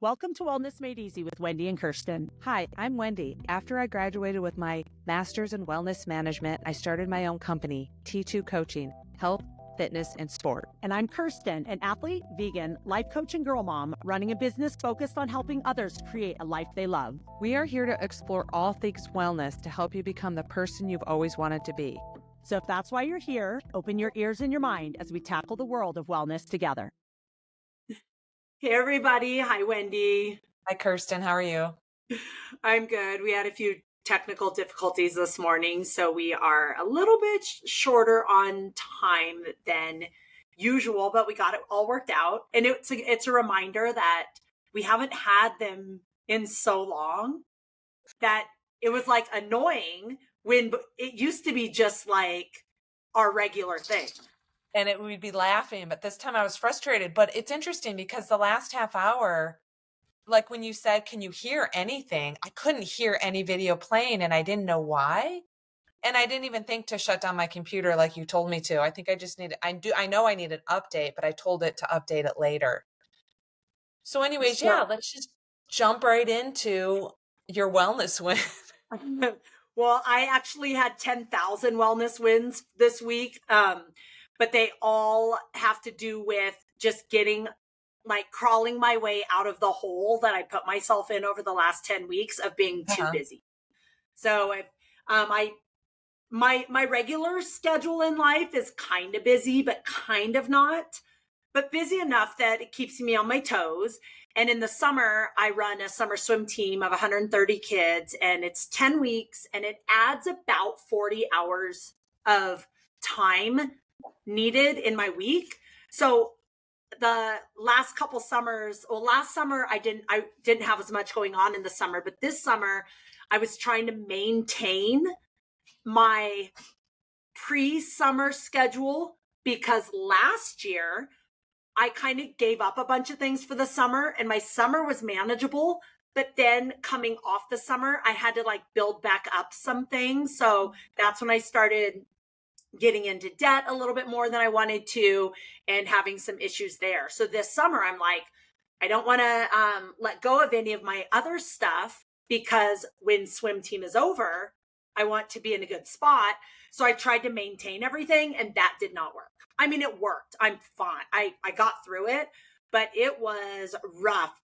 Welcome to Wellness Made Easy with Wendy and Kirsten. Hi, I'm Wendy. After I graduated with my master's in wellness management, I started my own company, T2 Coaching, Health, Fitness, and Sport. And I'm Kirsten, an athlete, vegan, life coach, and girl mom, running a business focused on helping others create a life they love. We are here to explore all things wellness to help you become the person you've always wanted to be. So if that's why you're here, open your ears and your mind as we tackle the world of wellness together. Hey, everybody. Hi, Wendy. Hi, Kirsten. How are you? I'm good. We had a few technical difficulties this morning, so we are a little bit shorter on time than usual, but we got it all worked out. And it's a reminder that we haven't had them in so long that it was like annoying when it used to be just like our regular thing. And we'd be laughing, but this time I was frustrated. But it's interesting because the last half hour, like when you said, can you hear anything? I couldn't hear any video playing and I didn't know why. And I didn't even think to shut down my computer like you told me to. I think I just I know I need an update, but I told it to update it later. So anyways, let's just jump right into your wellness win. Well, I actually had 10,000 wellness wins this week. But they all have to do with just crawling my way out of the hole that I put myself in over the last 10 weeks of being too busy. So my regular schedule in life is kind of busy, but kind of not, but busy enough that it keeps me on my toes. And in the summer, I run a summer swim team of 130 kids, and it's 10 weeks, and it adds about 40 hours of time needed in my week. So the last couple summers, last summer I didn't have as much going on in the summer, but this summer I was trying to maintain my pre-summer schedule because last year I kind of gave up a bunch of things for the summer and my summer was manageable. But then coming off the summer, I had to build back up some things. So that's when I started getting into debt a little bit more than I wanted to and having some issues there. So this summer, I'm like, I don't want to let go of any of my other stuff because when swim team is over, I want to be in a good spot. So I tried to maintain everything and that did not work. I mean, it worked. I'm fine. I got through it, but it was rough.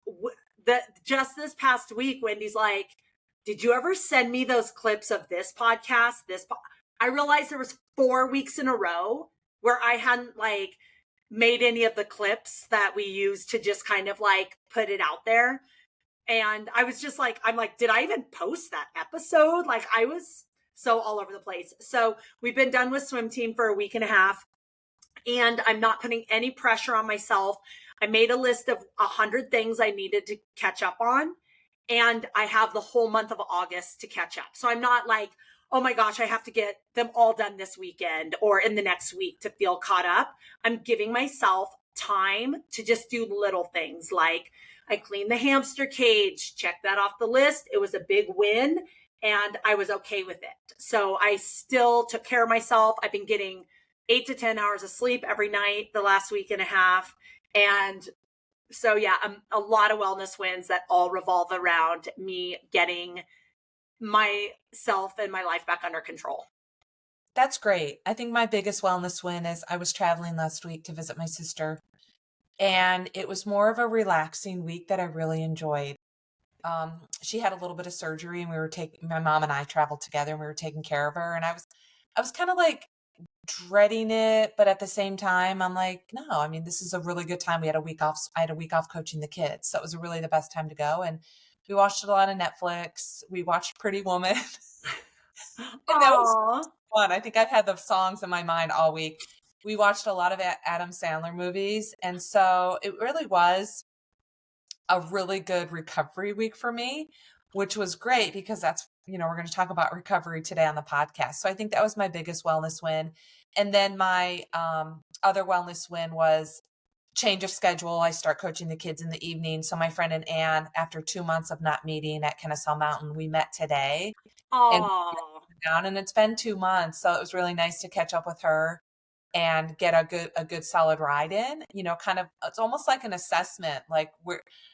Just this past week, Wendy's like, did you ever send me those clips of this podcast? I realized there was 4 weeks in a row where I hadn't made any of the clips that we used to just kind of put it out there. And I was just I'm like, did I even post that episode? I was so all over the place. So we've been done with swim team for a week and a half and I'm not putting any pressure on myself. I made a list of 100 things I needed to catch up on. And I have the whole month of August to catch up. So I'm not oh my gosh, I have to get them all done this weekend or in the next week to feel caught up. I'm giving myself time to just do little things I cleaned the hamster cage, check that off the list. It was a big win and I was okay with it. So I still took care of myself. I've been getting 8 to 10 hours of sleep every night the last week and a half. And so, a lot of wellness wins that all revolve around me getting myself and my life back under control. That's great. I think my biggest wellness win is I was traveling last week to visit my sister and it was more of a relaxing week that I really enjoyed. She had a little bit of surgery and my mom and I traveled together and we were taking care of her. And I was kind of dreading it, but at the same time, I'm like, no, I mean, this is a really good time. We had a week off. I had a week off coaching the kids. So it was really the best time to go. And we watched a lot of Netflix. We watched Pretty Woman. And that was fun. I think I've had the songs in my mind all week. We watched a lot of Adam Sandler movies. And so it really was a really good recovery week for me, which was great because that's, we're going to talk about recovery today on the podcast. So I think that was my biggest wellness win. And then my other wellness win was change of schedule. I start coaching the kids in the evening. So my friend and Ann, after 2 months of not meeting at Kennesaw Mountain, we met today. And it's been 2 months. So it was really nice to catch up with her and get a good solid ride in, it's almost like an assessment.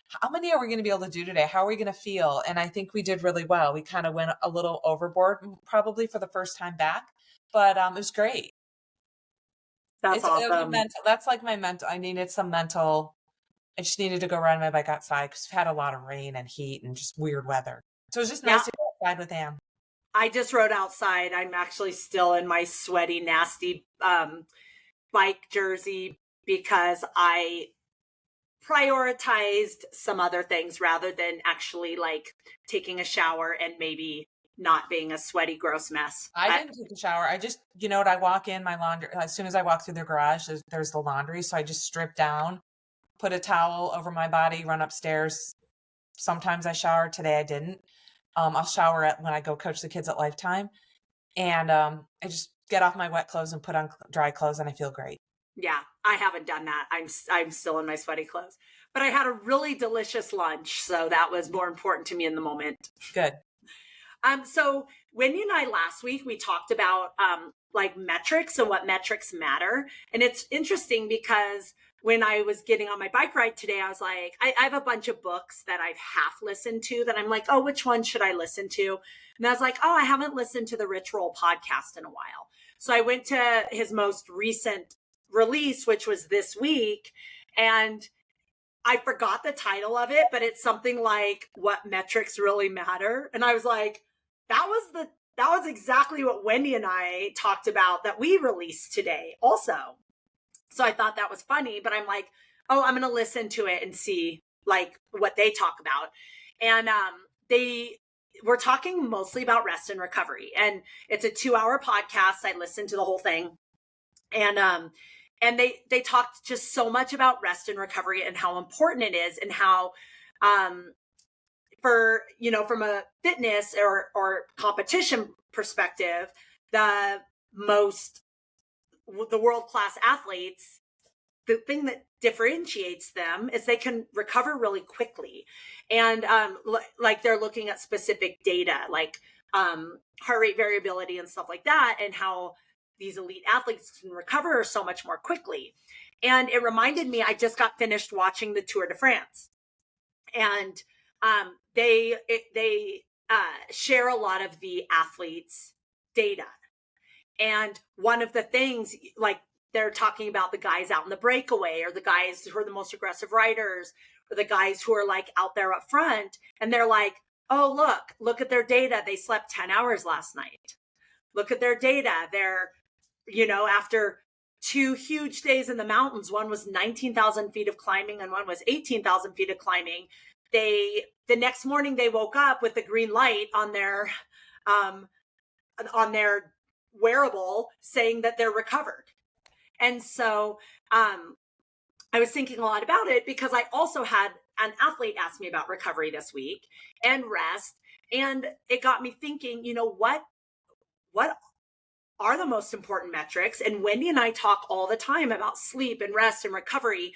how many are we going to be able to do today? How are we going to feel? And I think we did really well. We kind of went a little overboard, probably for the first time back, but it was great. That's It was a awesome. mental, that's like my mental, I needed some mental, I just needed to go ride my bike outside because we've had a lot of rain and heat and just weird weather. So it was just Yeah. nice to go outside with Anne. I just rode outside. I'm actually still in my sweaty, nasty bike jersey because I prioritized some other things rather than actually like taking a shower and maybe not being a sweaty, gross mess. I didn't take a shower. I just, you know what, I walk in my laundry, as soon as I walk through the garage, there's the laundry. So I just strip down, put a towel over my body, run upstairs. Sometimes I shower. Today I didn't. I'll shower when I go coach the kids at Lifetime. And I just get off my wet clothes and put on dry clothes, and I feel great. Yeah, I haven't done that. I'm still in my sweaty clothes. But I had a really delicious lunch, so that was more important to me in the moment. Good. So Wendy and I last week, we talked about like metrics and what metrics matter. And it's interesting because when I was getting on my bike ride today, I was like, I have a bunch of books that I've half listened to that I'm like, oh, which one should I listen to? And I was like, oh, I haven't listened to the Rich Roll podcast in a while. So I went to his most recent release, which was this week. And I forgot the title of it, but it's something like What Metrics Really Matter. And I was like, that was exactly what Wendy and I talked about that we released today also. So I thought that was funny, but I'm like, oh, I'm going to listen to it and see like what they talk about. And they were talking mostly about rest and recovery. And it's a 2-hour podcast. I listened to the whole thing. And they talked just so much about rest and recovery and how important it is, and how for, you know, from a fitness or competition perspective, the world-class athletes, the thing that differentiates them is they can recover really quickly. And like they're looking at specific data, like heart rate variability and stuff like that, and how these elite athletes can recover so much more quickly. And it reminded me, I just got finished watching the Tour de France, and they share a lot of the athletes' data. And one of the things, like they're talking about the guys out in the breakaway, or the guys who are the most aggressive riders, or the guys who are like out there up front. And they're like, oh, look at their data. They slept 10 hours last night. Look at their data. They're, you know, after 2 huge days in the mountains, one was 19,000 feet of climbing and one was 18,000 feet of climbing. The next morning they woke up with the green light on their wearable saying that they're recovered. And so I was thinking a lot about it because I also had an athlete ask me about recovery this week and rest. And it got me thinking, you know, what are the most important metrics? And Wendy and I talk all the time about sleep and rest and recovery.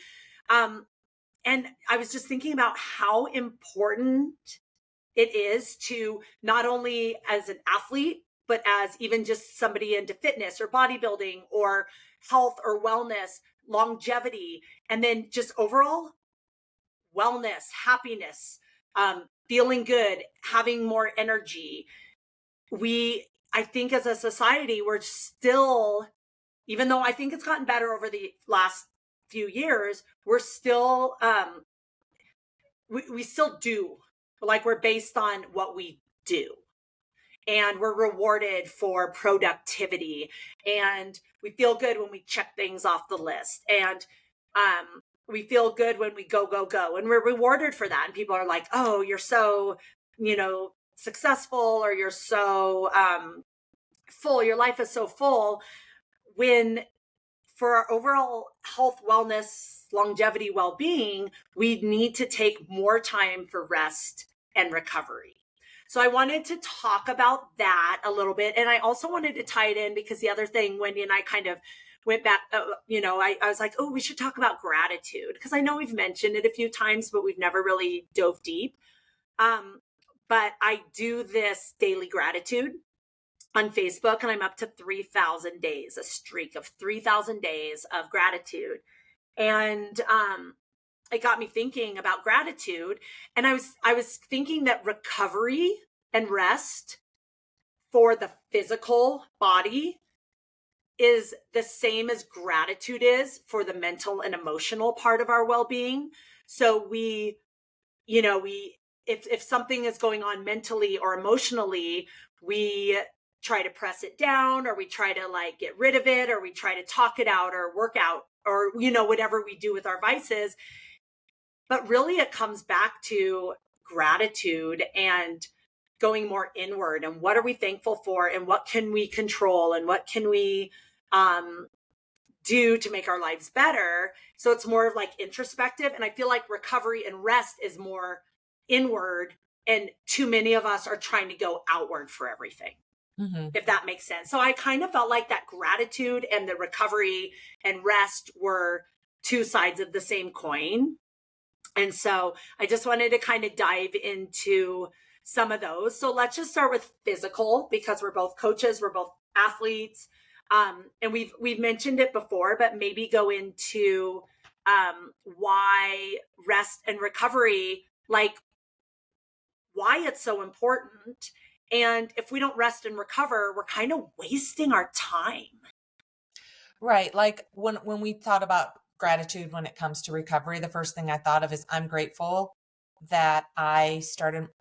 And I was just thinking about how important it is to, not only as an athlete, but as even just somebody into fitness or bodybuilding or health or wellness, longevity, and then just overall wellness, happiness, feeling good, having more energy. I think as a society, we're still, even though I think it's gotten better over the last few years, we're still, we still do, like we're based on what we do. And we're rewarded for productivity, and we feel good when we check things off the list, and we feel good when we go, and we're rewarded for that. And people are like, oh, you're so, you know, successful, or you're so full, your life is so full, when for our overall health, wellness, longevity, well-being, we need to take more time for rest and recovery. So I wanted to talk about that a little bit. And I also wanted to tie it in because the other thing, Wendy and I kind of went back, you know, I was like, oh, we should talk about gratitude, because I know we've mentioned it a few times, but we've never really dove deep. But I do this daily gratitude on Facebook, and I'm up to 3,000 days, a streak of 3,000 days of gratitude. And it got me thinking about gratitude. And I was thinking that recovery and rest for the physical body is the same as gratitude is for the mental and emotional part of our well-being. So we, if something is going on mentally or emotionally, we try to press it down, or we try to like get rid of it, or we try to talk it out or work out, or, whatever we do with our vices. But really it comes back to gratitude and going more inward, and what are we thankful for, and what can we control, and what can we do to make our lives better. So it's more of like introspective. And I feel like recovery and rest is more inward, and too many of us are trying to go outward for everything, if that makes sense. So I kind of felt like that gratitude and the recovery and rest were two sides of the same coin. And so I just wanted to kind of dive into some of those. So let's just start with physical, because we're both coaches, we're both athletes. And we've mentioned it before, but maybe go into why rest and recovery, like why it's so important. And if we don't rest and recover, we're kind of wasting our time. Right. Like when we thought about gratitude when it comes to recovery, the first thing I thought of is I'm grateful that I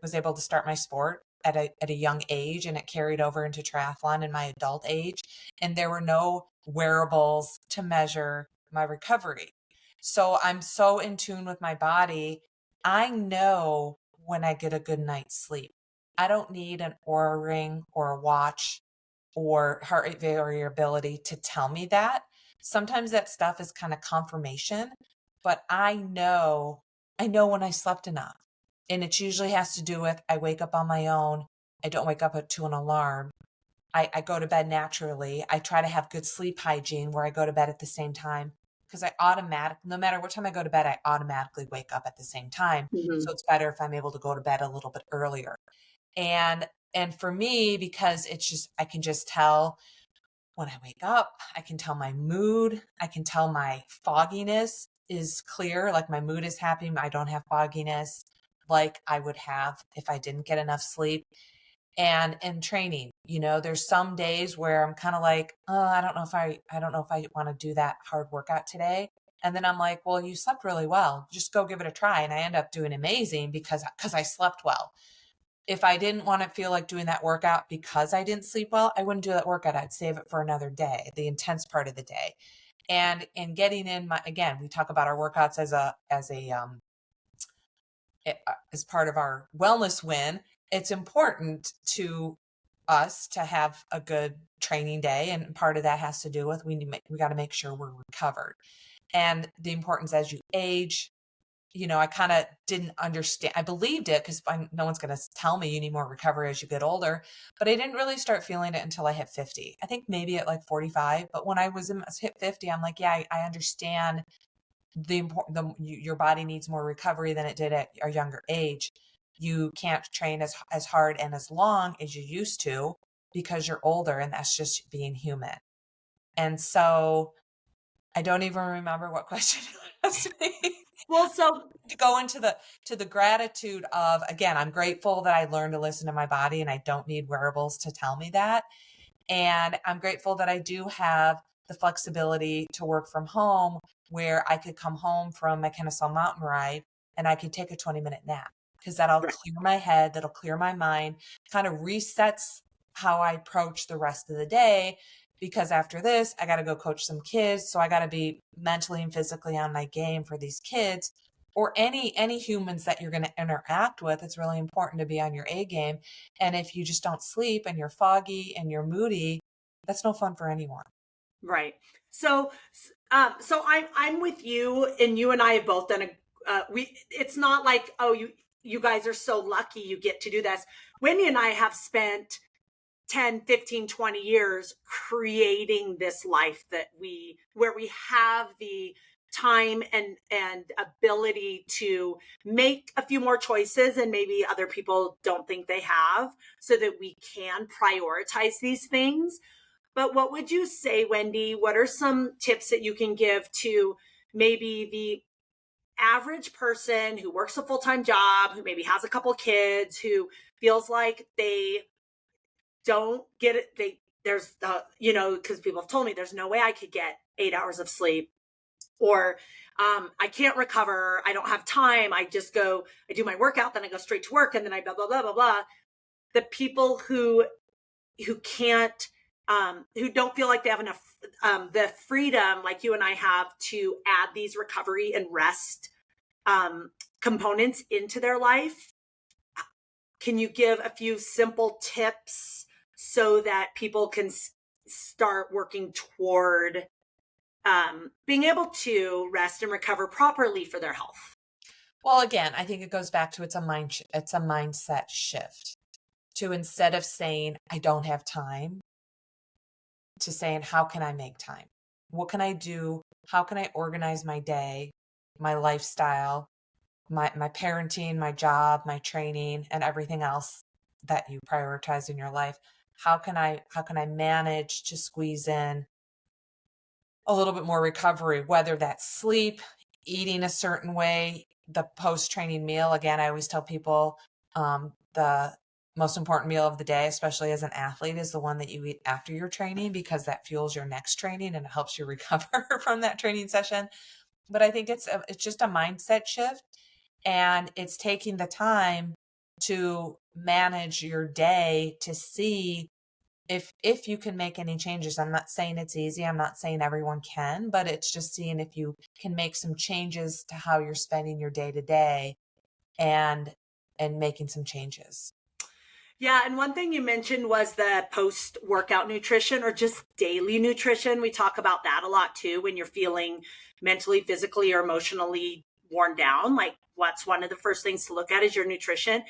was able to start my sport at a young age, and it carried over into triathlon in my adult age. And there were no wearables to measure my recovery. So I'm so in tune with my body. I know when I get a good night's sleep. I don't need an Oura ring or a watch or heart rate variability to tell me that. Sometimes that stuff is kind of confirmation, but I know when I slept enough. And it usually has to do with I wake up on my own. I don't wake up to an alarm. I go to bed naturally. I try to have good sleep hygiene where I go to bed at the same time, because no matter what time I go to bed, I automatically wake up at the same time. Mm-hmm. So it's better if I'm able to go to bed a little bit earlier. And for me, because I can just tell when I wake up, I can tell my mood, I can tell my fogginess is clear, like my mood is happy, I don't have fogginess like I would have if I didn't get enough sleep. And in training, there's some days where I'm kind of like, oh, I don't know if I want to do that hard workout today. And then I'm like, well, you slept really well. Just go give it a try. And I end up doing amazing because I slept well. If I didn't want to feel like doing that workout because I didn't sleep well, I wouldn't do that workout. I'd save it for another day, the intense part of the day. And getting in again, we talk about our workouts as part of our wellness win. It's important to us to have a good training day. And part of that has to do with, we got to make sure we're recovered. And the importance as you age, I kind of didn't understand. I believed it because no one's going to tell me you need more recovery as you get older, but I didn't really start feeling it until I hit 50. I think maybe at like 45, but when I hit 50, I'm like, yeah, I understand your body needs more recovery than it did at a younger age. You can't train as hard and as long as you used to because you're older, and that's just being human. And so I don't even remember what question you asked me. Well, so to go into the gratitude of, again, I'm grateful that I learned to listen to my body and I don't need wearables to tell me that. And I'm grateful that I do have the flexibility to work from home, where I could come home from my Kennesaw mountain ride and I could take a 20-minute nap, because that'll clear my head, that'll clear my mind, kind of resets how I approach the rest of the day. Because after this, I got to go coach some kids. So I got to be mentally and physically on my game for these kids, or any humans that you're going to interact with. It's really important to be on your A game. And if you just don't sleep and you're foggy and you're moody, that's no fun for anyone. Right. So I'm with you, and you and I have both done it's not like, oh, you guys are so lucky you get to do this. Wendy and I have spent 10, 15, 20 years creating this life where we have the time and ability to make a few more choices and maybe other people don't think they have, so that we can prioritize these things. But what would you say, Wendy? What are some tips that you can give to maybe the average person who works a full-time job, who maybe has a couple kids, who feels like they don't get it. There's because people have told me there's no way I could get 8 hours of sleep, or I can't recover. I don't have time. I do my workout, then I go straight to work, and then I blah, blah, blah, blah, blah. The people who can't, who don't feel like they have enough, the freedom like you and I have to add these recovery and rest components into their life. Can you give a few simple tips so that people can start working toward being able to rest and recover properly for their health? Well, again, I think it goes back to it's a mindset shift to, instead of saying I don't have time, to saying how can I make time? What can I do? How can I organize my day, my lifestyle, my parenting, my job, my training, and everything else that you prioritize in your life? How can I manage to squeeze in a little bit more recovery, whether that's sleep, eating a certain way, the post-training meal? Again, I always tell people the most important meal of the day, especially as an athlete, is the one that you eat after your training, because that fuels your next training and it helps you recover from that training session. But I think it's just a mindset shift, and it's taking the time to manage your day to see if you can make any changes. I'm not saying it's easy. I'm not saying everyone can, but it's just seeing if you can make some changes to how you're spending your day to day and making some changes. Yeah. And one thing you mentioned was the post-workout nutrition, or just daily nutrition. We talk about that a lot too, when you're feeling mentally, physically, or emotionally worn down. Like, what's one of the first things to look at is your nutrition.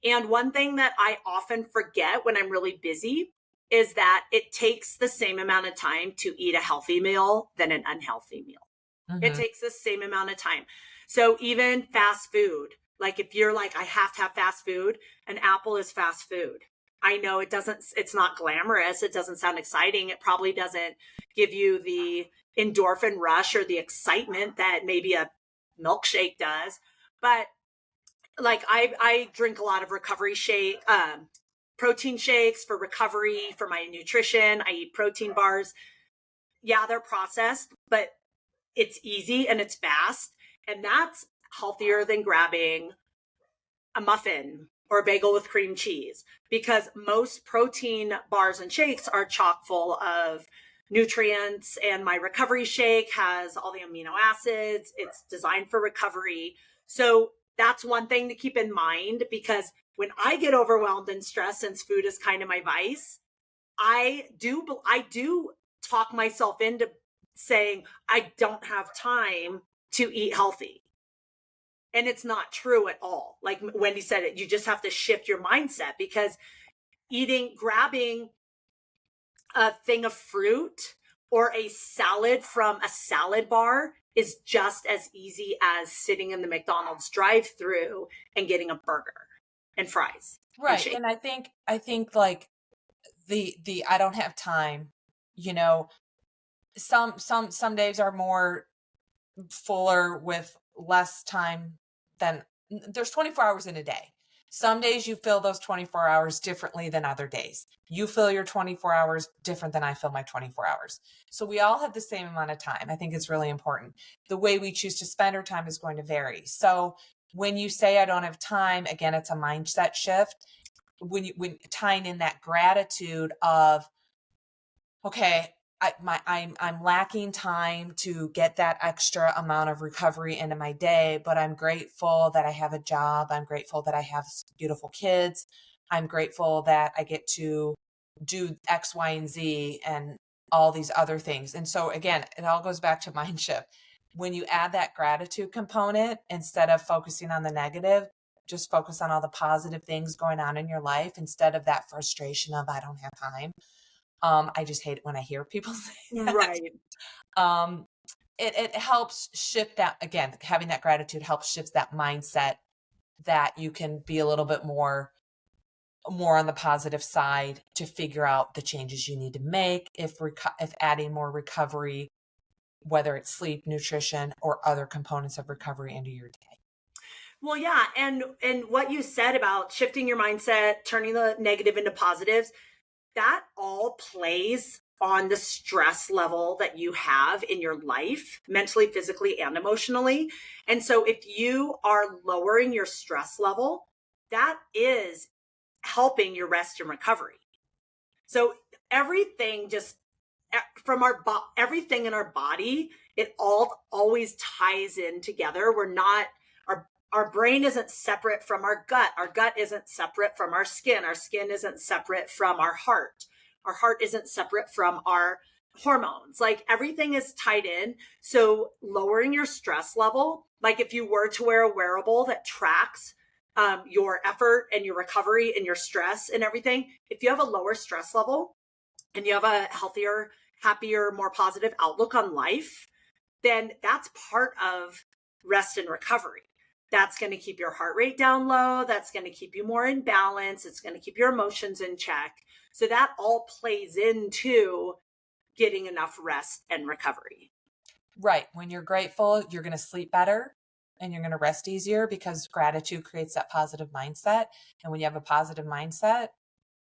And one thing that I often forget when I'm really busy is that it takes the same amount of time to eat a healthy meal than an unhealthy meal. Mm-hmm. It takes the same amount of time. So even fast food, like if you're like, I have to have fast food, an apple is fast food. I know it's not glamorous. It doesn't sound exciting. It probably doesn't give you the endorphin rush or the excitement that maybe a milkshake does. But like I drink a lot of recovery protein shakes for recovery, for my nutrition. I eat protein bars. Yeah, they're processed, but it's easy and it's fast. And that's healthier than grabbing a muffin or a bagel with cream cheese, because most protein bars and shakes are chock full of nutrients. And my recovery shake has all the amino acids. It's designed for recovery. So that's one thing to keep in mind, because when I get overwhelmed and stressed, since food is kind of my vice, I do talk myself into saying I don't have time to eat healthy. And it's not true at all. Like Wendy said, it, you just have to shift your mindset, because grabbing a thing of fruit or a salad from a salad bar is just as easy as sitting in the McDonald's drive-thru and getting a burger and fries. Right. And I think like the I don't have time, some days are more fuller with less time than there's 24 hours in a day. Some days you fill those 24 hours differently than other days. You fill your 24 hours different than I fill my 24 hours. So we all have the same amount of time. I think it's really important. The way we choose to spend our time is going to vary. So when you say I don't have time, again, it's a mindset shift. When tying in that gratitude of, okay, I'm lacking time to get that extra amount of recovery into my day, but I'm grateful that I have a job. I'm grateful that I have beautiful kids. I'm grateful that I get to do X, Y, and Z and all these other things. And so again, it all goes back to mind shift. When you add that gratitude component, instead of focusing on the negative, just focus on all the positive things going on in your life, instead of that frustration of I don't have time. I just hate it when I hear people say that. Right. It helps shift that, again, having that gratitude helps shift that mindset, that you can be a little bit more on the positive side to figure out the changes you need to make. If adding more recovery whether it's sleep, nutrition, or other components of recovery into your day. Well, yeah. And what you said about shifting your mindset, turning the negative into positives, that all plays on the stress level that you have in your life, mentally, physically, and emotionally. And so if you are lowering your stress level, that is helping your rest and recovery. So everything just from everything in our body, it all always ties in together. We're not, our brain isn't separate from our gut. Our gut isn't separate from our skin. Our skin isn't separate from our heart. Our heart isn't separate from our hormones. Like everything is tied in. So lowering your stress level, like if you were to wear a wearable that tracks your effort and your recovery and your stress and everything, if you have a lower stress level and you have a healthier, happier, more positive outlook on life, then that's part of rest and recovery. That's going to keep your heart rate down low. That's going to keep you more in balance. It's going to keep your emotions in check. So that all plays into getting enough rest and recovery. Right. When you're grateful, you're going to sleep better and you're going to rest easier because gratitude creates that positive mindset. And when you have a positive mindset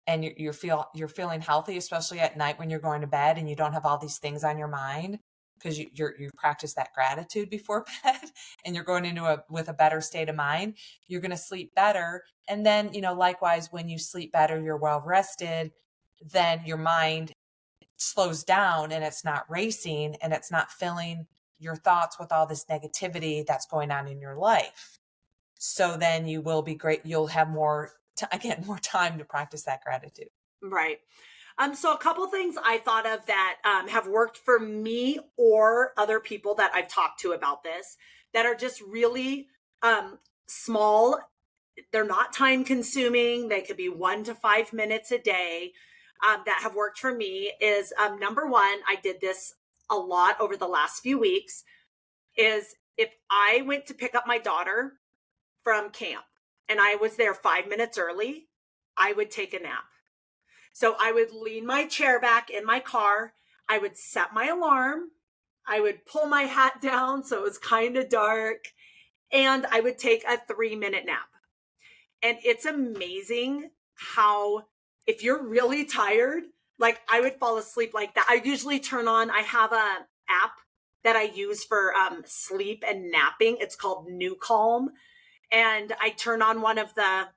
and you're feeling healthy, especially at night when you're going to bed and you don't have all these things on your mind, because you practice that gratitude before bed and you're going into with a better state of mind, you're going to sleep better. And then, likewise, when you sleep better, you're well rested, then your mind slows down and it's not racing and it's not filling your thoughts with all this negativity that's going on in your life. So then you will be great. You'll have more time to practice that gratitude. Right. So a couple things I thought of that have worked for me or other people that I've talked to about this that are just really small. They're not time consuming. They could be 1 to 5 minutes a day that have worked for me is number one, I did this a lot over the last few weeks, is if I went to pick up my daughter from camp and I was there 5 minutes early, I would take a nap. So I would lean my chair back in my car. I would set my alarm. I would pull my hat down so it was kind of dark. And I would take a 3-minute nap. And it's amazing how, if you're really tired, like I would fall asleep like that. I usually I have a app that I use for sleep and napping. It's called New Calm. And I turn on one of the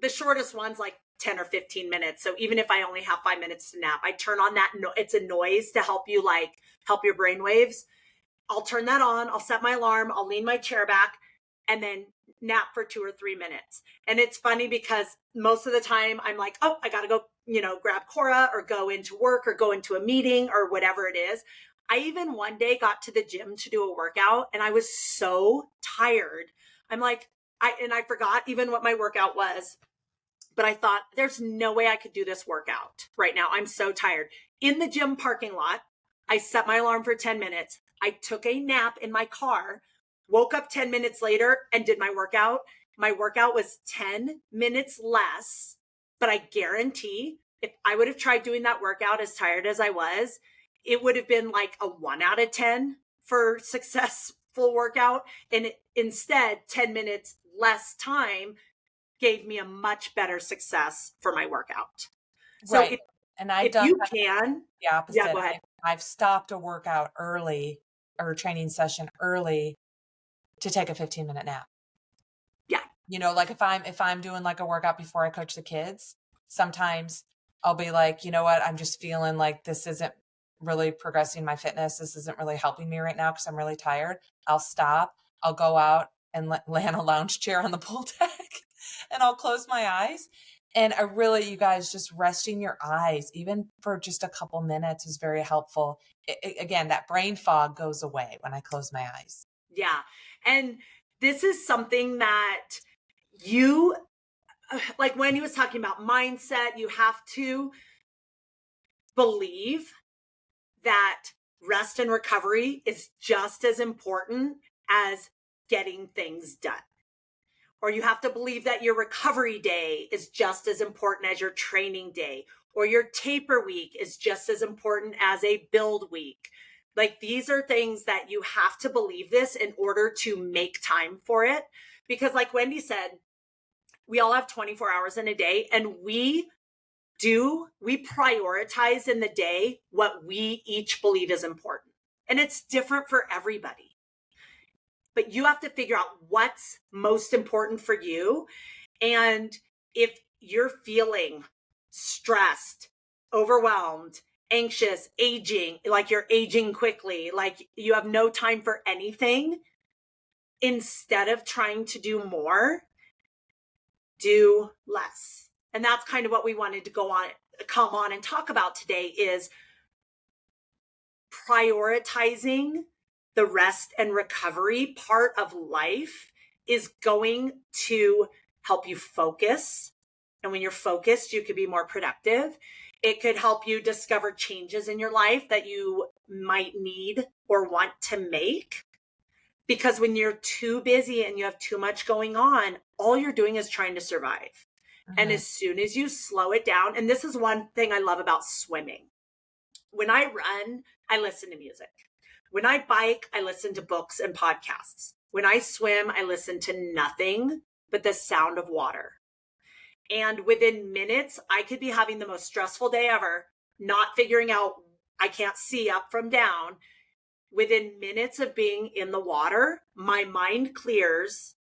shortest ones, like 10 or 15 minutes. So even if I only have 5 minutes to nap, I turn on that. It's a noise to help you help your brain waves. I'll turn that on. I'll set my alarm. I'll lean my chair back and then nap for 2 or 3 minutes. And it's funny because most of the time I'm like, oh, I got to go, grab Cora or go into work or go into a meeting or whatever it is. I even one day got to the gym to do a workout and I was so tired. I'm like, I forgot even what my workout was. But I thought, there's no way I could do this workout right now. I'm so tired. In the gym parking lot, I set my alarm for 10 minutes. I took a nap in my car, woke up 10 minutes later and did my workout. My workout was 10 minutes less, but I guarantee if I would have tried doing that workout as tired as I was, it would have been like a 1 out of 10 for successful workout. And instead, 10 minutes less time gave me a much better success for my workout. So right. And I've done the opposite. Yeah, go ahead. I've stopped a workout early or a training session early to take a 15-minute nap. Yeah. Like if I'm doing like a workout before I coach the kids, sometimes I'll be like, you know what, I'm just feeling like this isn't really progressing my fitness. This isn't really helping me right now because I'm really tired. I'll stop. I'll go out and lay on a lounge chair on the pool deck and I'll close my eyes. And you guys, just resting your eyes, even for just a couple minutes, is very helpful. Again, that brain fog goes away when I close my eyes. Yeah. And this is something that like when he was talking about mindset, you have to believe that rest and recovery is just as important as getting things done. Or you have to believe that your recovery day is just as important as your training day, or your taper week is just as important as a build week. Like, these are things that you have to believe this in order to make time for it. Because like Wendy said, we all have 24 hours in a day, and we prioritize in the day what we each believe is important. And it's different for everybody. But you have to figure out what's most important for you. And if you're feeling stressed, overwhelmed, anxious, aging, like you're aging quickly, like you have no time for anything, instead of trying to do more, do less. And that's kind of what we wanted to come on and talk about today, is prioritizing the rest and recovery part of life is going to help you focus. And when you're focused, you could be more productive. It could help you discover changes in your life that you might need or want to make. Because when you're too busy and you have too much going on, all you're doing is trying to survive. And as soon as you slow it down, and this is one thing I love about swimming. When I run, I listen to music. When I bike, I listen to books and podcasts. When I swim, I listen to nothing but the sound of water. And within minutes, I could be having the most stressful day ever, not figuring out, I can't see up from down. Within minutes of being in the water, my mind clears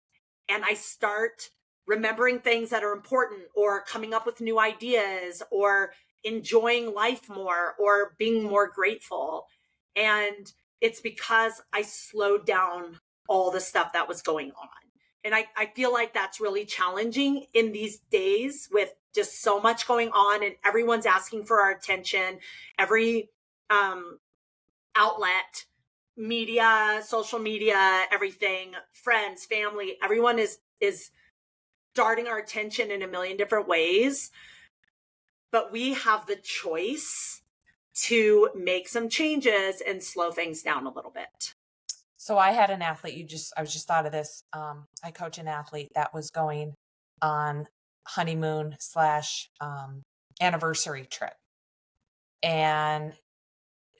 and I start remembering things that are important, or coming up with new ideas, or enjoying life more, or being more grateful. And it's because I slowed down all the stuff that was going on. And I feel like that's really challenging in these days with just so much going on, and everyone's asking for our attention. Every outlet, media, social media, everything, friends, family, everyone is darting our attention in a million different ways. But we have the choice to make some changes and slow things down a little bit. So I had an athlete, I was just thought of this. I coach an athlete that was going on honeymoon / anniversary trip, and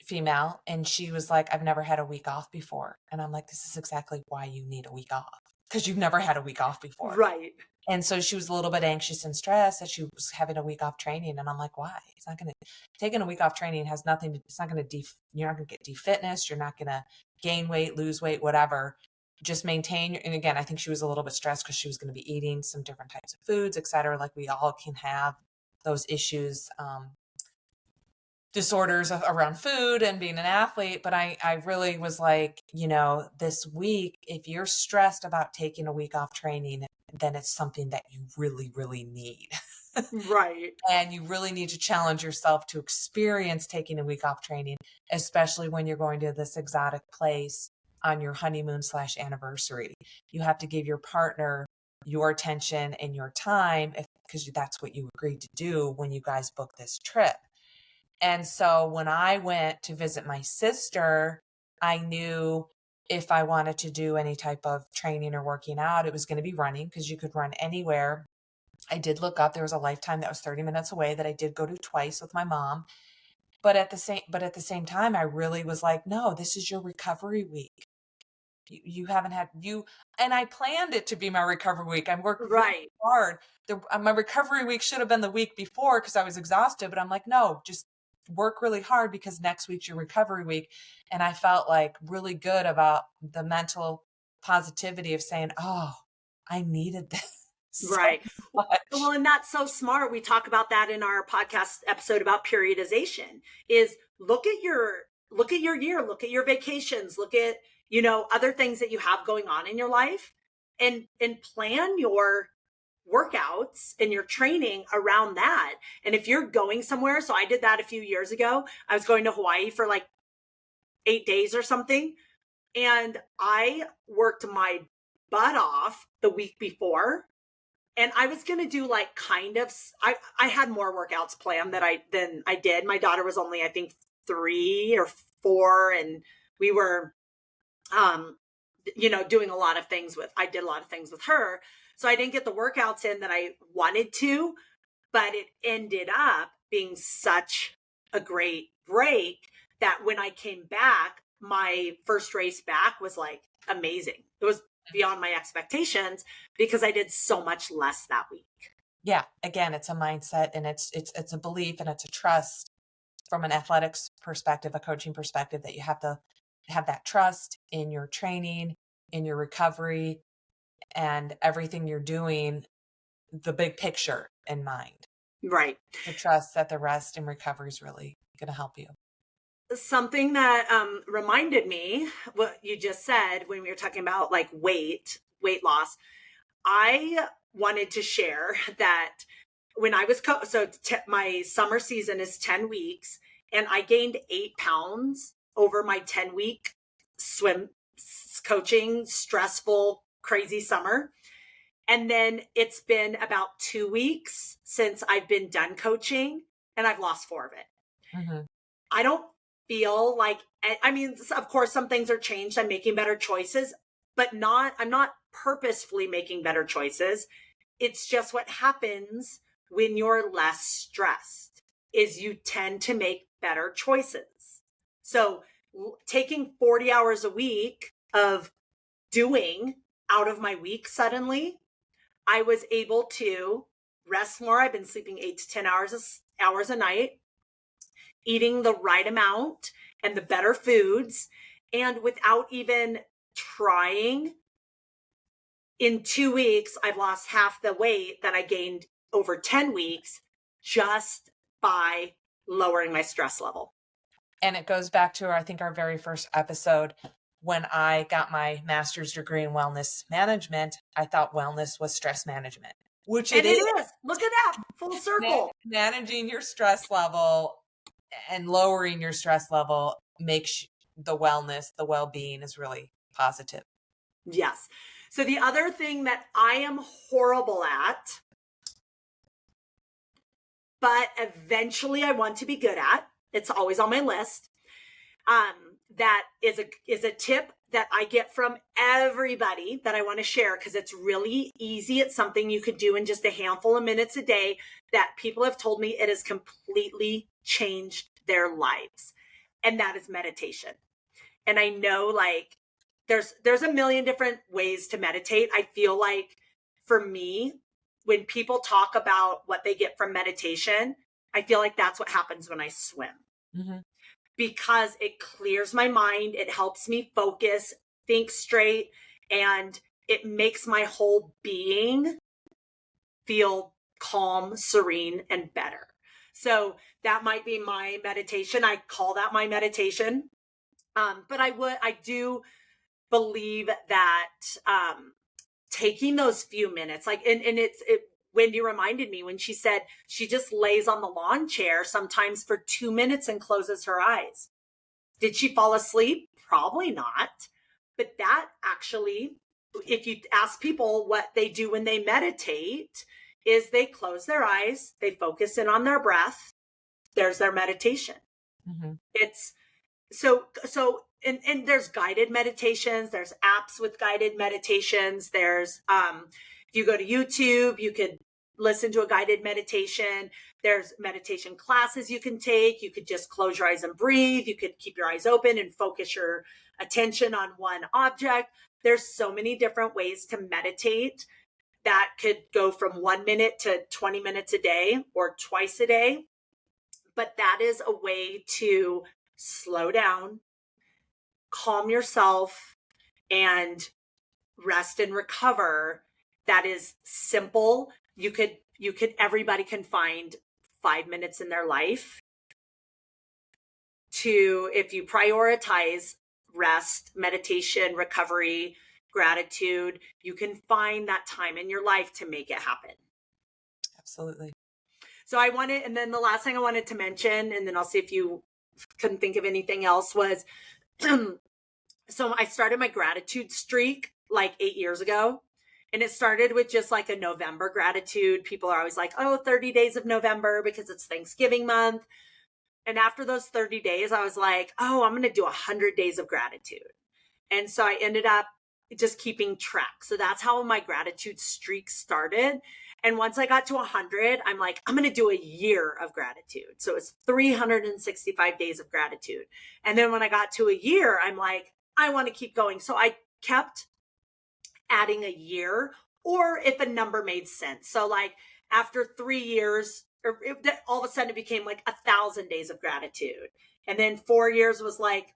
female. And she was like, I've never had a week off before. And I'm like, this is exactly why you need a week off, because you've never had a week off before. Right. And so she was a little bit anxious and stressed that she was having a week off training. And I'm like, why? It's not going to, taking a week off training has nothing to, it's not going to, you're not going to get de-fitness. You're not going to gain weight, lose weight, whatever. Just maintain. And again, I think she was a little bit stressed because she was going to be eating some different types of foods, et cetera. Like we all can have those issues, disorders around food and being an athlete. But I really was like, this week, if you're stressed about taking a week off training, then it's something that you really, really need. Right. And you really need to challenge yourself to experience taking a week off training, especially when you're going to this exotic place on your honeymoon / anniversary. You have to give your partner your attention and your time, because that's what you agreed to do when you guys booked this trip. And so when I went to visit my sister, I knew if I wanted to do any type of training or working out, it was going to be running, because you could run anywhere. I did look up, there was a Lifetime that was 30 minutes away that I did go to twice with my mom. But at the same time, I really was like, no, this is your recovery week. You haven't had and I planned it to be my recovery week. I worked really hard. My recovery week should have been the week before because I was exhausted, but I'm like, no, just work really hard because next week's your recovery week. And I felt like really good about the mental positivity of saying, oh, I needed this. Right. So well, and that's so smart. We talk about that in our podcast episode about periodization, is look at your year, look at your vacations, look at, other things that you have going on in your life, and plan your workouts and your training around that. And if you're going somewhere, so I did that a few years ago. I was going to Hawaii for like 8 days or something. And I worked my butt off the week before. And I was going to do like I had more workouts planned than I did. My daughter was only, I think, 3 or 4. And we were, doing a lot of things I did a lot of things with her. So I didn't get the workouts in that I wanted to, but it ended up being such a great break that when I came back, my first race back was like amazing. It was beyond my expectations because I did so much less that week. Yeah. Again, it's a mindset, and it's a belief, and it's a trust from an athletics perspective, a coaching perspective, that you have to have that trust in your training, in your recovery, and everything you're doing, the big picture in mind. Right. To trust that the rest and recovery is really going to help you. Something that reminded me what you just said when we were talking about like weight loss, I wanted to share that when I was my summer season is 10 weeks, and I gained 8 pounds over my 10-week swim coaching, stressful, crazy summer. And then it's been about 2 weeks since I've been done coaching, and I've lost 4 of it. Mm-hmm. I don't feel like, I mean, of course, some things are changed. I'm making better choices, but I'm not purposefully making better choices. It's just what happens when you're less stressed is you tend to make better choices. So taking 40 hours a week of doing out of my week, suddenly I was able to rest more. I've been sleeping 8 to 10 hours a night, eating the right amount and the better foods. And without even trying, in 2 weeks, I've lost half the weight that I gained over 10 weeks just by lowering my stress level. And it goes back to, I think, our very first episode. When I got my master's degree in wellness management, I thought wellness was stress management, which it is. Look at that, full circle. Managing your stress level and lowering your stress level makes the wellness, the well-being is really positive. Yes. So the other thing that I am horrible at, but eventually I want to be good at, it's always on my list. That is a tip that I get from everybody that I want to share because it's really easy. It's something you could do in just a handful of minutes a day that people have told me it has completely changed their lives. And that is meditation. And I know like there's a million different ways to meditate. I feel like for me, when people talk about what they get from meditation, I feel like that's what happens when I swim. Mm-hmm. Because it clears my mind. It helps me focus, think straight, and it makes my whole being feel calm, serene, and better. So that might be my meditation. I call that my meditation. But I do believe that taking those few minutes, like, and Wendy reminded me when she said she just lays on the lawn chair sometimes for 2 minutes and closes her eyes. Did she fall asleep? Probably not. But that actually, if you ask people what they do when they meditate, is they close their eyes, they focus in on their breath. There's their meditation. Mm-hmm. It's so, and there's guided meditations. There's apps with guided meditations. There's, if you go to YouTube, you could listen to a guided meditation. There's meditation classes you can take. You could just close your eyes and breathe. You could keep your eyes open and focus your attention on one object. There's so many different ways to meditate that could go from 1 minute to 20 minutes a day or twice a day. But that is a way to slow down, calm yourself, and rest and recover. That is simple. Everybody can find 5 minutes in their life to, if you prioritize rest, meditation, recovery, gratitude, you can find that time in your life to make it happen. Absolutely. So and then the last thing I wanted to mention, and then I'll see if you couldn't think of anything else, was, so I started my gratitude streak like 8 years ago. And it started with just like a November gratitude. People are always like, 30 days of November because it's Thanksgiving month. And after those 30 days, I was like, I'm going to do 100 days of gratitude. And so I ended up just keeping track. So that's how my gratitude streak started. And once I got to 100, I'm like, I'm going to do a year of gratitude. So it's 365 days of gratitude. And then when I got to a year, I'm like, I want to keep going. So I kept adding a year, or if a number made sense. So like after 3 years, all of a sudden it became like 1,000 days of gratitude. And then 4 years was like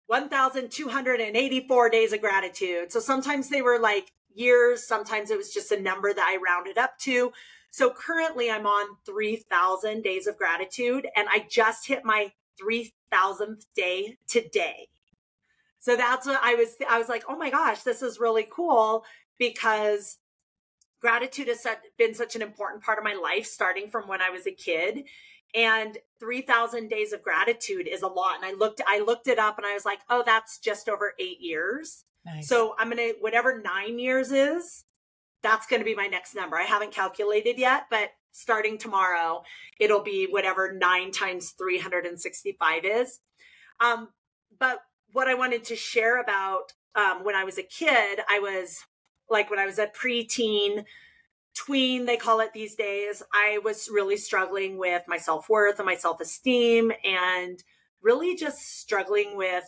1,284 days of gratitude. So sometimes they were like years, sometimes it was just a number that I rounded up to. So currently I'm on 3,000 days of gratitude, and I just hit my 3,000th day today. So that's what I was like, oh my gosh, this is really cool, because gratitude has been such an important part of my life starting from when I was a kid. And 3,000 days of gratitude is a lot. And I looked it up, and I was like, oh, that's just over 8 years. Nice. So I'm going to, whatever 9 years is, that's going to be my next number. I haven't calculated yet, but starting tomorrow, it'll be whatever 9 times 365 is. But what I wanted to share about when I was a kid, I was like, when I was a preteen, tween, they call it these days, I was really struggling with my self-worth and my self-esteem, and really just struggling with,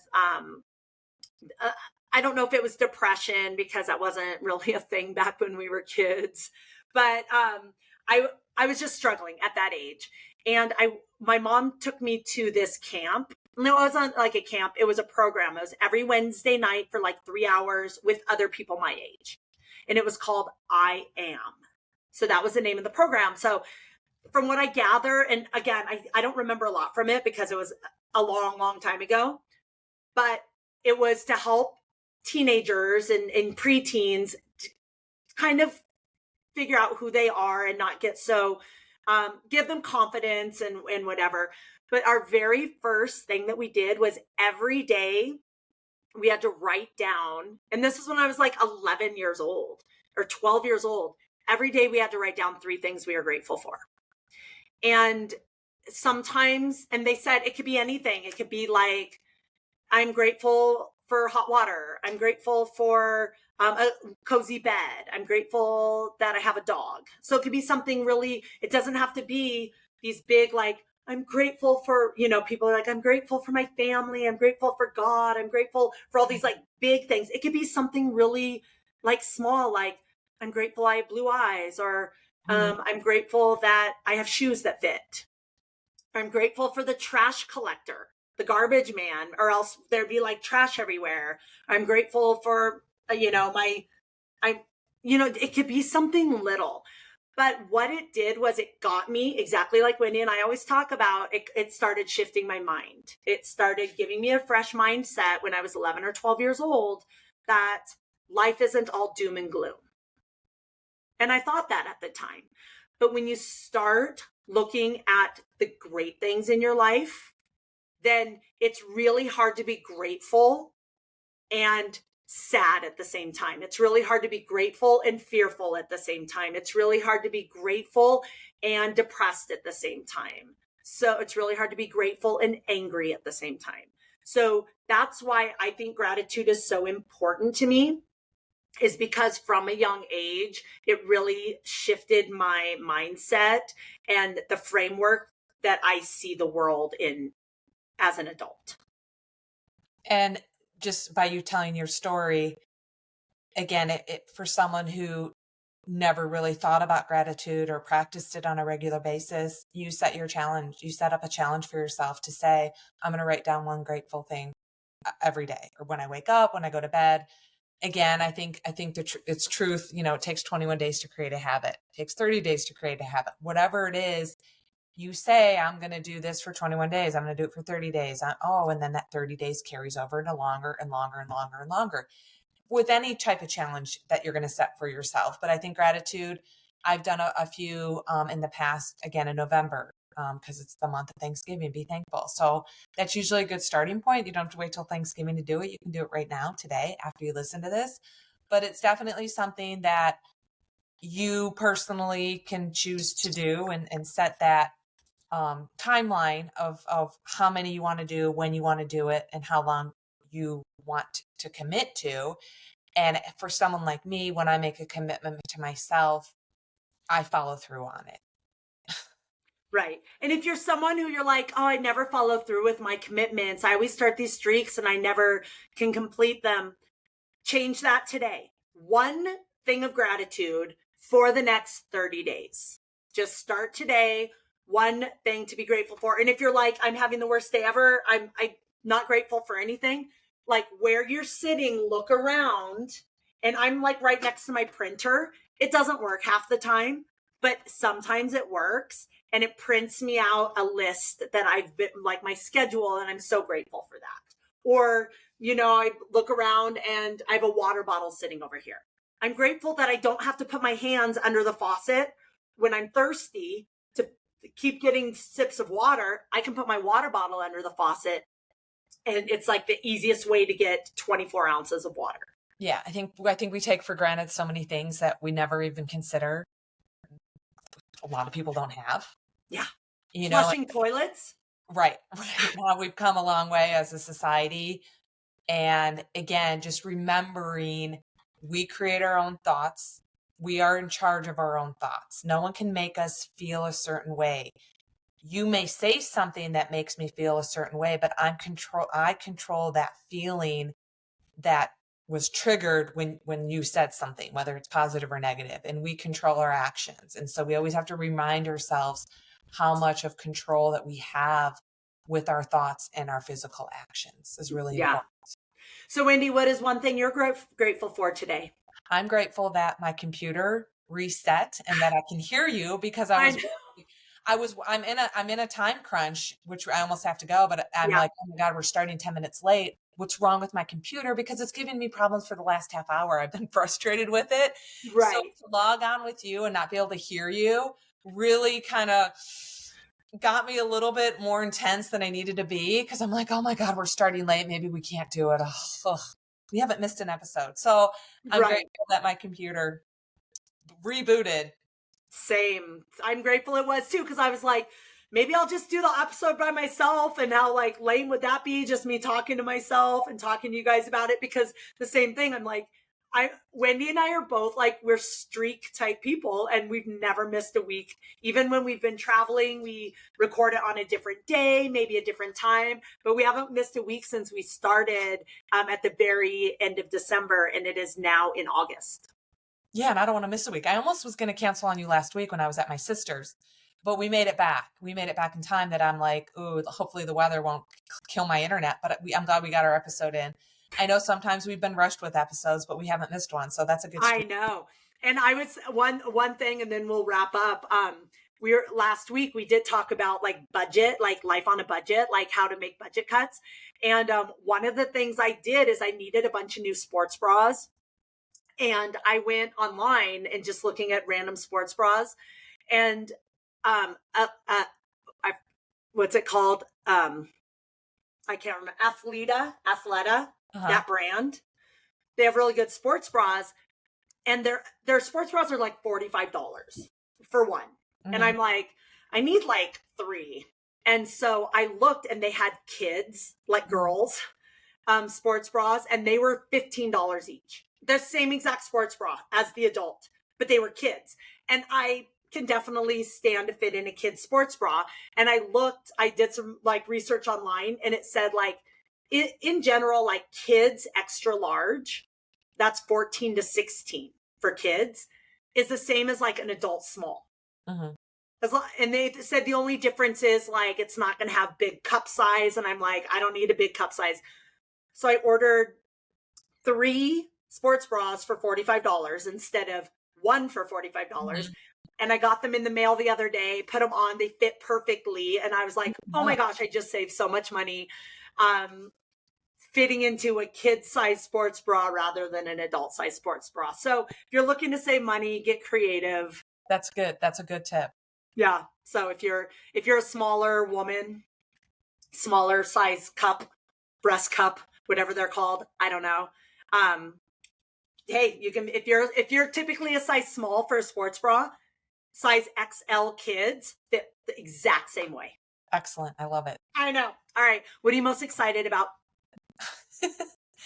I don't know if it was depression, because that wasn't really a thing back when we were kids, but I was just struggling at that age. And my mom took me to this camp. No, it wasn't like a camp. It was a program. It was every Wednesday night for like 3 hours with other people my age. And it was called I Am. So that was the name of the program. So from what I gather, and again, I don't remember a lot from it because it was a long, long time ago, but it was to help teenagers and preteens to kind of figure out who they are and not get so, give them confidence and whatever. But our very first thing that we did was every day we had to write down, and this is when I was like 11 years old or 12 years old. Every day we had to write down 3 things we were grateful for. And sometimes, and they said it could be anything. It could be like, I'm grateful for hot water. I'm grateful for a cozy bed. I'm grateful that I have a dog. So it could be something really, it doesn't have to be these big, like, I'm grateful for, people are like, I'm grateful for my family. I'm grateful for God. I'm grateful for all these like big things. It could be something really like small, like, I'm grateful I have blue eyes, or I'm grateful that I have shoes that fit. I'm grateful for the trash collector, the garbage man, or else there'd be like trash everywhere. I'm grateful for, it could be something little. But what it did was it got me, exactly like Wendy and I always talk about, it started shifting my mind. It started giving me a fresh mindset when I was 11 or 12 years old, that life isn't all doom and gloom. And I thought that at the time. But when you start looking at the great things in your life, then it's really hard to be grateful and sad at the same time. It's really hard to be grateful and fearful at the same time. It's really hard to be grateful and depressed at the same time. So it's really hard to be grateful and angry at the same time. So that's why I think gratitude is so important to me, is because from a young age, it really shifted my mindset and the framework that I see the world in as an adult. And just by you telling your story, again, it for someone who never really thought about gratitude or practiced it on a regular basis, you set your challenge. You set up a challenge for yourself to say, I'm going to write down one grateful thing every day, or when I wake up, when I go to bed. Again, I think it's truth. It takes 21 days to create a habit. It takes 30 days to create a habit. Whatever it is, you say, I'm going to do this for 21 days. I'm going to do it for 30 days. And then that 30 days carries over to longer and longer and longer and longer, with any type of challenge that you're going to set for yourself. But I think gratitude, I've done a few in the past, again, in November, because it's the month of Thanksgiving, be thankful. So that's usually a good starting point. You don't have to wait till Thanksgiving to do it. You can do it right now, today, after you listen to this. But it's definitely something that you personally can choose to do, and set that timeline of how many you want to do, when you want to do it, and how long you want to commit to. And for someone like me, when I make a commitment to myself, I follow through on it. Right. And if you're someone who you're like, oh, I never follow through with my commitments, I always start these streaks and I never can complete them, change that today. One thing of gratitude for the next 30 days. Just start today. One thing to be grateful for. And if you're like, I'm having the worst day ever, I'm not grateful for anything, like where you're sitting, look around. And I'm like right next to my printer. It doesn't work half the time, but sometimes it works. And it prints me out a list that I've been like my schedule. And I'm so grateful for that. Or, I look around and I have a water bottle sitting over here. I'm grateful that I don't have to put my hands under the faucet when I'm thirsty to keep getting sips of water. I can put my water bottle under the faucet and it's like the easiest way to get 24 ounces of water. Yeah. I think we take for granted so many things that we never even consider. A lot of people don't have. Yeah. You Flushing toilets. Right. Now we've come a long way as a society. And again, just remembering we create our own thoughts. We are in charge of our own thoughts. No one can make us feel a certain way. You may say something that makes me feel a certain way, but I control that feeling that was triggered when you said something, whether it's positive or negative, and we control our actions. And so we always have to remind ourselves how much of control that we have with our thoughts and our physical actions is really important. So Wendy, what is one thing you're grateful for today? I'm grateful that my computer reset and that I can hear you because I'm in a time crunch, which I almost have to go, but I'm like, oh my God, we're starting 10 minutes late. What's wrong with my computer? Because it's giving me problems for the last half hour. I've been frustrated with it. Right. So to log on with you and not be able to hear you really kind of got me a little bit more intense than I needed to be. Cause I'm like, oh my God, we're starting late. Maybe we can't do it. Ugh, we haven't missed an episode. So I'm grateful that my computer rebooted. Same. I'm grateful it was too. Cause I was like, maybe I'll just do the episode by myself. And how like lame would that be? Just me talking to myself and talking to you guys about it. Because the same thing, I'm like, Wendy and I are both like, we're streak type people and we've never missed a week. Even when we've been traveling, we record it on a different day, maybe a different time, but we haven't missed a week since we started at the very end of December. And it is now in August. Yeah. And I don't want to miss a week. I almost was going to cancel on you last week when I was at my sister's, but we made it back. We made it back in time that I'm like, ooh, hopefully the weather won't kill my internet, but I'm glad we got our episode in. I know sometimes we've been rushed with episodes, but we haven't missed one. So that's a good streak. I know. And I was one thing, and then we'll wrap up. Last week we did talk about like budget, like life on a budget, like how to make budget cuts. And one of the things I did is I needed a bunch of new sports bras. And I went online and just looking at random sports bras and what's it called? I can't remember. Athleta. That brand, they have really good sports bras, and their sports bras are like $45 for one. Mm-hmm. And I'm like, I need like 3. And so I looked and they had kids, like girls, sports bras, and they were $15 each. The same exact sports bra as the adult, but they were kids. And I can definitely stand to fit in a kid's sports bra. And I did some like research online, and it said like, in general, like kids extra large, that's 14 to 16 for kids, is the same as like an adult small. Mm-hmm. And they said the only difference is like, it's not going to have big cup size. And I'm like, I don't need a big cup size. So I ordered 3 sports bras for $45 instead of 1 for $45. Mm-hmm. And I got them in the mail the other day, put them on, they fit perfectly. And I was like, oh my gosh, I just saved so much money. Fitting into a kid-sized sports bra rather than an adult-sized sports bra. So if you're looking to save money, get creative. That's good. That's a good tip. Yeah. So if you're a smaller woman, smaller size cup, breast cup, whatever they're called, I don't know. Hey, you can if you're typically a size small for a sports bra, size XL kids fit the exact same way. Excellent. I love it. I know. All right. What are you most excited about?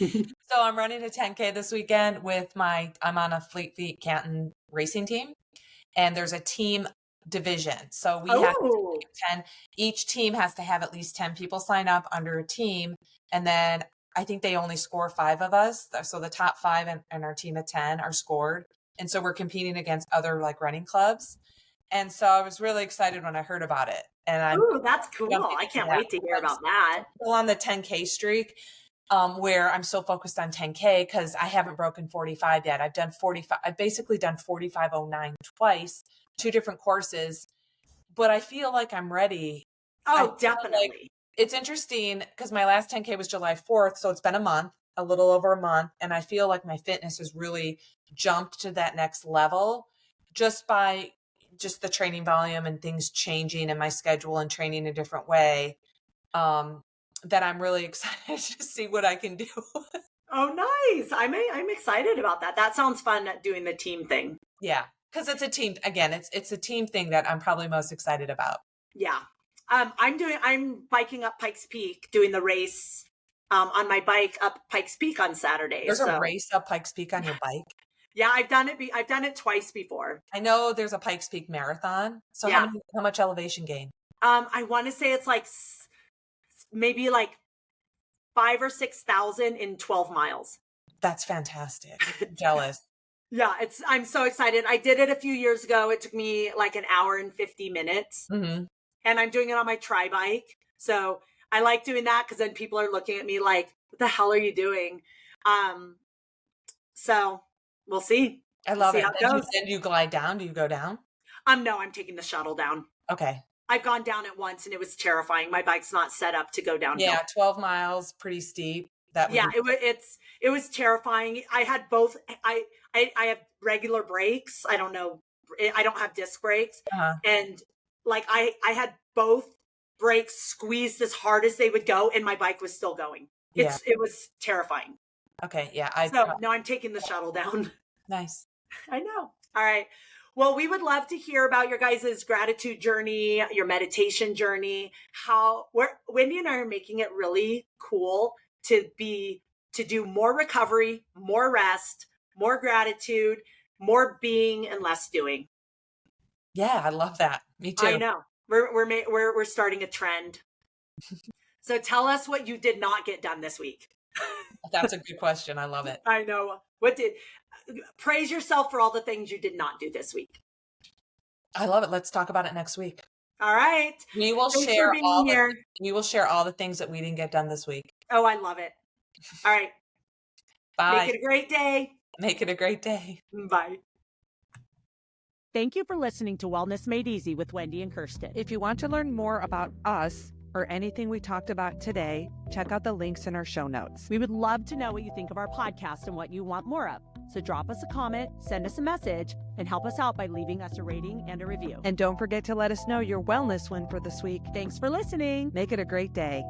So I'm running a 10K this weekend I'm on a Fleet Feet Canton racing team, and there's a team division. So we have Oh, 10, each team has to have at least 10 people sign up under a team. And then I think they only score 5 of us. So the top 5 and our team of 10 are scored. And so we're competing against other like running clubs. And so I was really excited when I heard about it. And I'm that's cool. jumping I into can't that. wait to hear about that. I'm still on the 10K streak, where I'm so focused on 10K because I haven't broken 45 yet. I've done 45. I've basically done 4509 twice, 2 different courses, but I feel like I'm ready. Oh, definitely. It's interesting because my last 10K was July 4th. So it's been a little over a month. And I feel like my fitness has really jumped to that next level just by the training volume and things changing in my schedule and training a different way. That I'm really excited to see what I can do. Oh, nice. I'm excited about that. That sounds fun, doing the team thing. Yeah. Cause it's a team. Again, it's a team thing that I'm probably most excited about. Yeah. I'm biking up Pikes Peak, doing the race, on my bike up Pikes Peak on Saturday. There's a race up Pikes Peak on your bike. Yeah, I've done it twice before. I know there's a Pikes Peak marathon. So yeah. how much elevation gain? I want to say it's like maybe like 5,000 or 6,000 in 12 miles. That's fantastic. I'm jealous. Yeah, I'm so excited. I did it a few years ago. It took me like an hour and 50 minutes. Mm-hmm. And I'm doing it on my tri bike. So I like doing that because then people are looking at me like, what the hell are you doing? So we'll see. I love it. Then you glide down? Do you go down? No, I'm taking the shuttle down. Okay. I've gone down it once and it was terrifying. My bike's not set up to go downhill. Yeah, 12 miles, pretty steep. It was terrifying. I had both. I have regular brakes. I don't know. I don't have disc brakes. Uh-huh. And like I had both brakes squeezed as hard as they would go, and my bike was still going. It was terrifying. Okay, yeah. Now I'm taking the shuttle down. Nice. I know. All right. Well, we would love to hear about your guys' gratitude journey, your meditation journey, Wendy and I are making it really cool to do more recovery, more rest, more gratitude, more being and less doing. Yeah, I love that. Me too. I know. We're starting a trend. So tell us what you did not get done this week. That's a good question. I love it. I know. Praise yourself for all the things you did not do this week. I love it. Let's talk about it next week. All right. We will share all the things that we didn't get done this week. Oh, I love it. All right. Bye. Make it a great day. Make it a great day. Bye. Thank you for listening to Wellness Made Easy with Wendy and Kirsten. If you want to learn more about us or anything we talked about today, check out the links in our show notes. We would love to know what you think of our podcast and what you want more of. So drop us a comment, send us a message, and help us out by leaving us a rating and a review. And don't forget to let us know your wellness win for this week. Thanks for listening. Make it a great day.